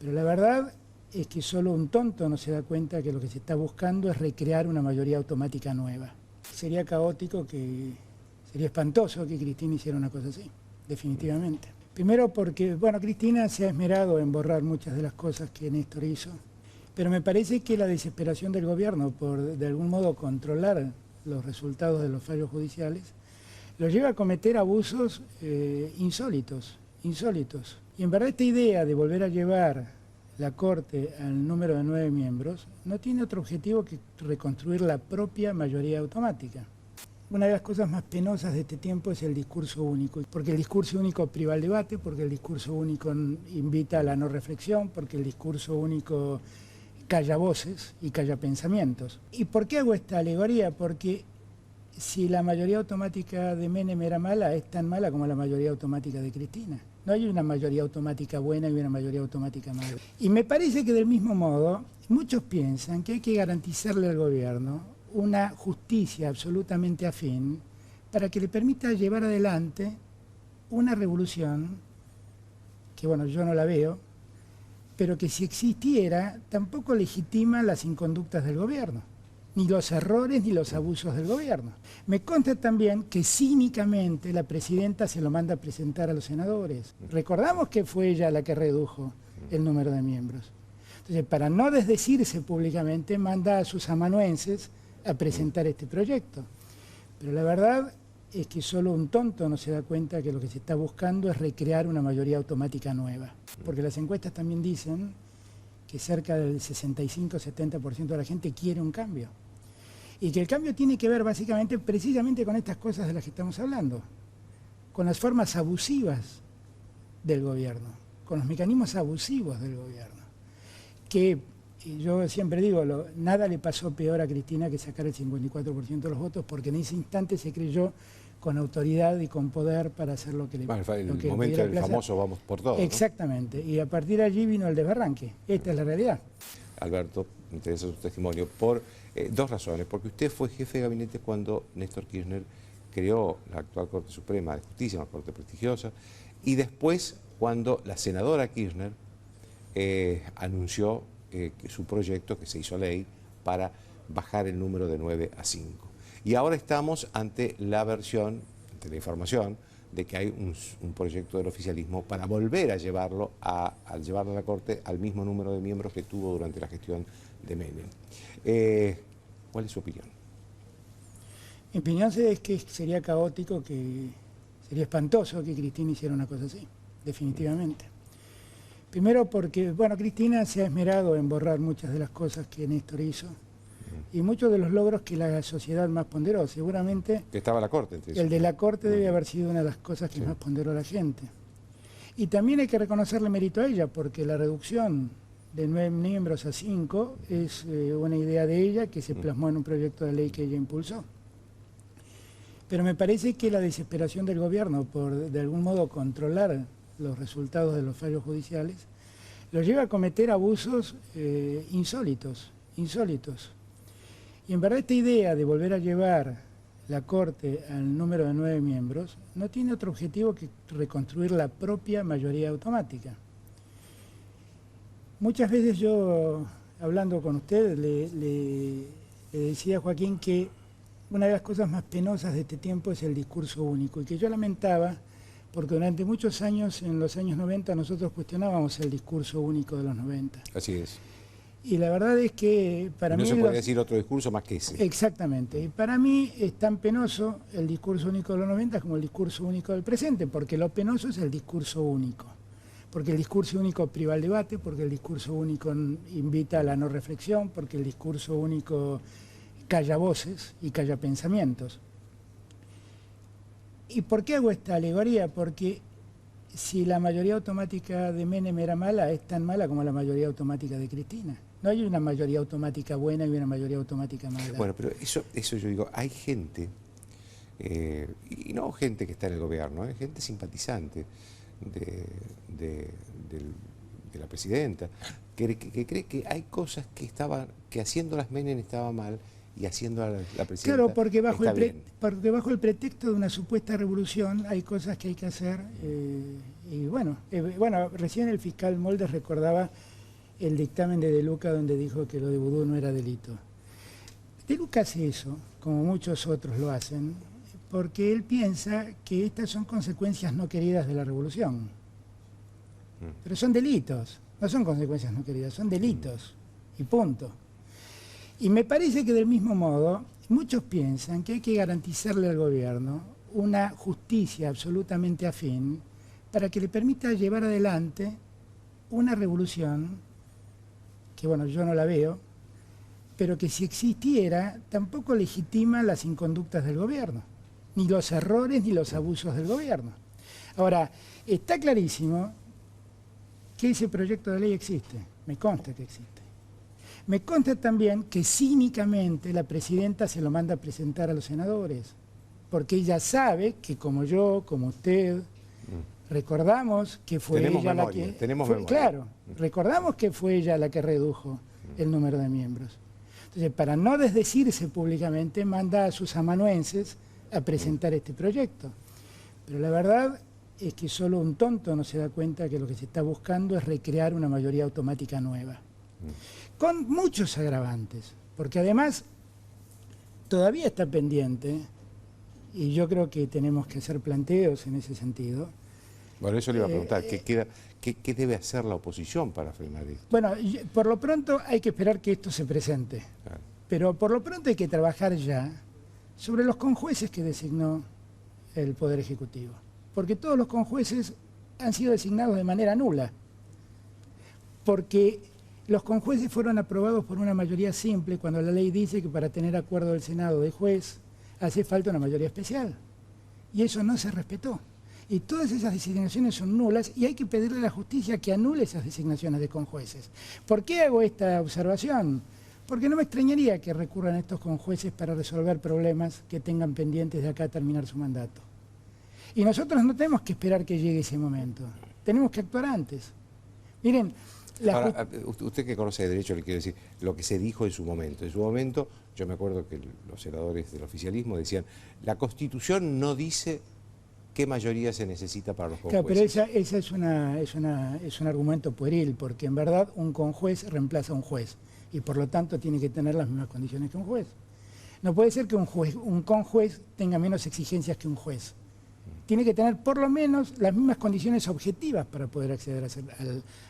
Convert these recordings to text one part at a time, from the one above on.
Pero la verdad es que solo un tonto no se da cuenta que lo que se está buscando es recrear una mayoría automática nueva. Sería caótico, sería espantoso que Cristina hiciera una cosa así, definitivamente. Primero porque, bueno, Cristina se ha esmerado en borrar muchas de las cosas que Néstor hizo, pero me parece que la desesperación del gobierno por, de algún modo, controlar los resultados de los fallos judiciales, lo lleva a cometer abusos insólitos. Y en verdad esta idea de volver a llevar la Corte al número de 9 miembros no tiene otro objetivo que reconstruir la propia mayoría automática. Una de las cosas más penosas de este tiempo es el discurso único, porque el discurso único priva el debate, porque el discurso único invita a la no reflexión, porque el discurso único calla voces y calla pensamientos. ¿Y por qué hago esta alegoría? Porque si la mayoría automática de Menem era mala, es tan mala como la mayoría automática de Cristina. No hay una mayoría automática buena y una mayoría automática mala. Y me parece que del mismo modo, muchos piensan que hay que garantizarle al gobierno una justicia absolutamente afín para que le permita llevar adelante una revolución que, bueno, yo no la veo, pero que si existiera tampoco legitima las inconductas del gobierno, ni los errores ni los abusos del gobierno. Me consta también que cínicamente la presidenta se lo manda a presentar a los senadores. Recordamos que fue ella la que redujo el número de miembros. Entonces, para no desdecirse públicamente, manda a sus amanuenses a presentar este proyecto. Pero la verdad es que solo un tonto no se da cuenta que lo que se está buscando es recrear una mayoría automática nueva. Porque las encuestas también dicen que cerca del 65-70% de la gente quiere un cambio. Y que el cambio tiene que ver básicamente, precisamente con estas cosas de las que estamos hablando, con las formas abusivas del gobierno, con los mecanismos abusivos del gobierno, que yo siempre digo, nada le pasó peor a Cristina que sacar el 54% de los votos, porque en ese instante se creyó con autoridad y con poder para hacer lo que le pasó. El momento del famoso vamos por todo. Exactamente, ¿no? Y a partir de allí vino el desbarranque. Esta es la realidad. Alberto, me interesa su testimonio por dos razones. Porque usted fue jefe de gabinete cuando Néstor Kirchner creó la actual Corte Suprema de Justicia, una corte prestigiosa, y después cuando la senadora Kirchner anunció su proyecto, que se hizo ley, para bajar el número de 9 a 5. Y ahora estamos ante la versión, ante la información, de que hay un proyecto del oficialismo para volver a llevarlo a la Corte al mismo número de miembros que tuvo durante la gestión de Menem. ¿Cuál es su opinión? Mi opinión es que sería caótico, sería espantoso que Cristina hiciera una cosa así, definitivamente. Primero porque, bueno, Cristina se ha esmerado en borrar muchas de las cosas que Néstor hizo y muchos de los logros que la sociedad más ponderó. Seguramente que estaba la Corte. El de la Corte debe haber sido una de las cosas que más ponderó la gente. Y también hay que reconocerle mérito a ella, porque la reducción de 9 miembros a 5 es una idea de ella que se plasmó en un proyecto de ley que ella impulsó. Pero me parece que la desesperación del gobierno por, de algún modo, controlar los resultados de los fallos judiciales, lo lleva a cometer abusos insólitos. Y en verdad esta idea de volver a llevar la Corte al número de 9 miembros no tiene otro objetivo que reconstruir la propia mayoría automática. Muchas veces yo, hablando con usted, le decía a Joaquín que una de las cosas más penosas de este tiempo es el discurso único, y que yo lamentaba porque durante muchos años, en los años 90, nosotros cuestionábamos el discurso único de los 90. Así es. Y la verdad es que para mí... No se puede decir otro discurso más que ese. Exactamente. Y para mí es tan penoso el discurso único de los 90 como el discurso único del presente, porque lo penoso es el discurso único. Porque el discurso único priva el debate, porque el discurso único invita a la no reflexión, porque el discurso único calla voces y calla pensamientos. ¿Y por qué hago esta alegoría? Porque si la mayoría automática de Menem era mala, es tan mala como la mayoría automática de Cristina. No hay una mayoría automática buena y una mayoría automática mala. Bueno, pero eso yo digo, hay gente, y no gente que está en el gobierno, gente simpatizante de la presidenta, que cree que hay cosas que haciéndolas Menem estaba mal, y haciendo a la presidenta. Claro, porque bajo el pretexto de una supuesta revolución hay cosas que hay que hacer Y bueno, recién el fiscal Moldes recordaba el dictamen de Luca donde dijo que lo de vudú no era delito. De Luca hace eso, como muchos otros lo hacen, porque él piensa que estas son consecuencias no queridas de la revolución. Pero son delitos, no son consecuencias no queridas, son delitos, y punto. Y me parece que del mismo modo, muchos piensan que hay que garantizarle al gobierno una justicia absolutamente afín para que le permita llevar adelante una revolución que, bueno, yo no la veo, pero que si existiera tampoco legitima las inconductas del gobierno, ni los errores ni los abusos del gobierno. Ahora, está clarísimo que ese proyecto de ley existe, me consta que existe. Me consta también que cínicamente la presidenta se lo manda a presentar a los senadores, porque ella sabe que como yo, como usted, recordamos que fue ella la que... Tenemos memoria. Claro, recordamos que fue ella la que redujo el número de miembros. Entonces, para no desdecirse públicamente, manda a sus amanuenses a presentar este proyecto. Pero la verdad es que solo un tonto no se da cuenta que lo que se está buscando es recrear una mayoría automática nueva. Con muchos agravantes, porque además todavía está pendiente, y yo creo que tenemos que hacer planteos en ese sentido. Bueno, eso le iba a preguntar, ¿qué debe hacer la oposición para frenar esto? Bueno, por lo pronto hay que esperar que esto se presente, Claro. pero por lo pronto hay que trabajar ya sobre los conjueces que designó el Poder Ejecutivo, porque todos los conjueces han sido designados de manera nula, porque los conjueces fueron aprobados por una mayoría simple cuando la ley dice que para tener acuerdo del Senado de juez hace falta una mayoría especial. Y eso no se respetó. Y todas esas designaciones son nulas y hay que pedirle a la justicia que anule esas designaciones de conjueces. ¿Por qué hago esta observación? Porque no me extrañaría que recurran a estos conjueces para resolver problemas que tengan pendientes de acá a terminar su mandato. Y nosotros no tenemos que esperar que llegue ese momento. Tenemos que actuar antes. Miren... Ahora, usted que conoce de derecho, le quiero decir lo que se dijo en su momento. En su momento, yo me acuerdo que los senadores del oficialismo decían, la Constitución no dice qué mayoría se necesita para los conjueces. Claro, pero esa es un argumento pueril, porque en verdad un conjuez reemplaza a un juez, y por lo tanto tiene que tener las mismas condiciones que un juez. No puede ser que un conjuez tenga menos exigencias que un juez. Tiene que tener por lo menos las mismas condiciones objetivas para poder acceder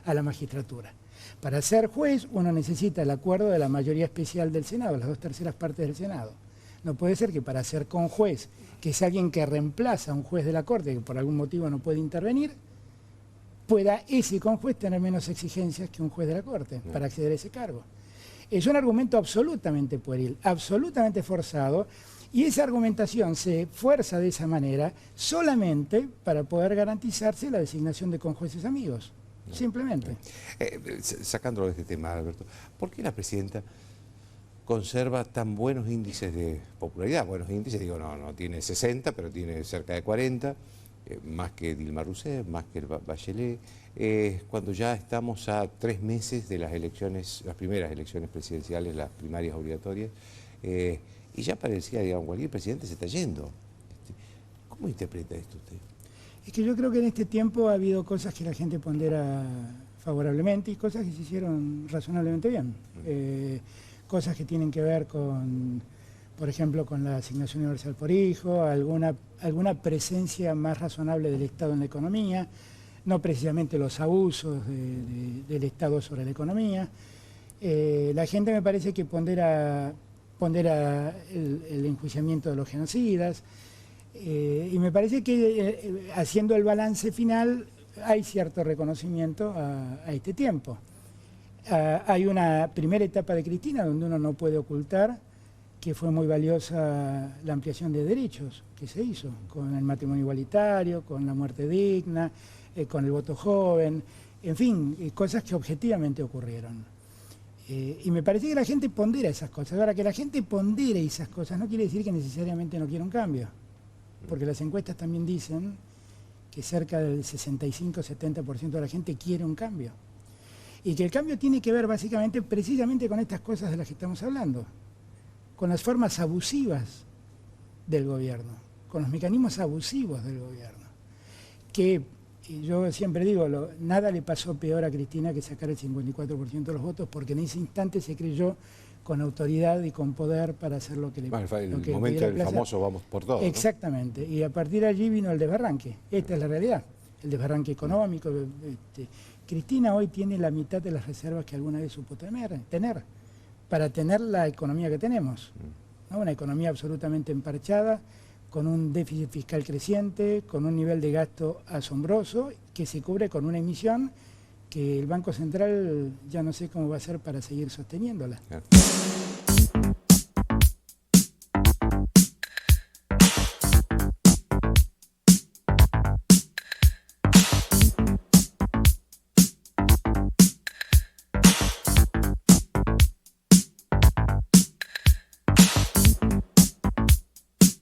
a la magistratura. Para ser juez uno necesita el acuerdo de la mayoría especial del Senado, las 2/3 partes del Senado. No puede ser que para ser conjuez, que es alguien que reemplaza a un juez de la Corte que por algún motivo no puede intervenir, pueda ese conjuez tener menos exigencias que un juez de la Corte para acceder a ese cargo. Es un argumento absolutamente pueril, absolutamente forzado. Y esa argumentación se fuerza de esa manera solamente para poder garantizarse la designación de conjueces amigos, simplemente. Sacándolo de este tema, Alberto, ¿por qué la presidenta conserva tan buenos índices de popularidad? Buenos índices, digo, no tiene 60, pero tiene cerca de 40, más que Dilma Rousseff, más que Bachelet, cuando ya estamos a 3 meses de las elecciones, las primeras elecciones presidenciales, las primarias obligatorias, y ya parecía, digamos, cualquier presidente se está yendo. ¿Cómo interpreta esto usted? Es que yo creo que en este tiempo ha habido cosas que la gente pondera favorablemente y cosas que se hicieron razonablemente bien. Cosas que tienen que ver con, por ejemplo, con la asignación universal por hijo, alguna presencia más razonable del Estado en la economía, no precisamente los abusos del Estado sobre la economía. La gente me parece que pondera el enjuiciamiento de los genocidas, y me parece que haciendo el balance final hay cierto reconocimiento a este tiempo. Hay una primera etapa de Cristina donde uno no puede ocultar que fue muy valiosa la ampliación de derechos que se hizo, con el matrimonio igualitario, con la muerte digna, con el voto joven, en fin, cosas que objetivamente ocurrieron. Y me parece que la gente pondera esas cosas. Ahora, que la gente pondere esas cosas no quiere decir que necesariamente no quiera un cambio, porque las encuestas también dicen que cerca del 65-70% de la gente quiere un cambio. Y que el cambio tiene que ver básicamente, precisamente con estas cosas de las que estamos hablando, con las formas abusivas del gobierno, con los mecanismos abusivos del gobierno, que Y yo siempre digo, nada le pasó peor a Cristina que sacar el 54% de los votos, porque en ese instante se creyó con autoridad y con poder para hacer lo que le Bueno, el lo que momento pudiera del placer. famoso vamos por todo, ¿no? Exactamente, y a partir de allí vino el desbarranque. Esta es la realidad, el desbarranque económico. Cristina hoy tiene la mitad de las reservas que alguna vez supo tener para tener la economía que tenemos, ¿no? Una economía absolutamente emparchada, con un déficit fiscal creciente, con un nivel de gasto asombroso, que se cubre con una emisión que el Banco Central ya no sé cómo va a hacer para seguir sosteniéndola. Claro.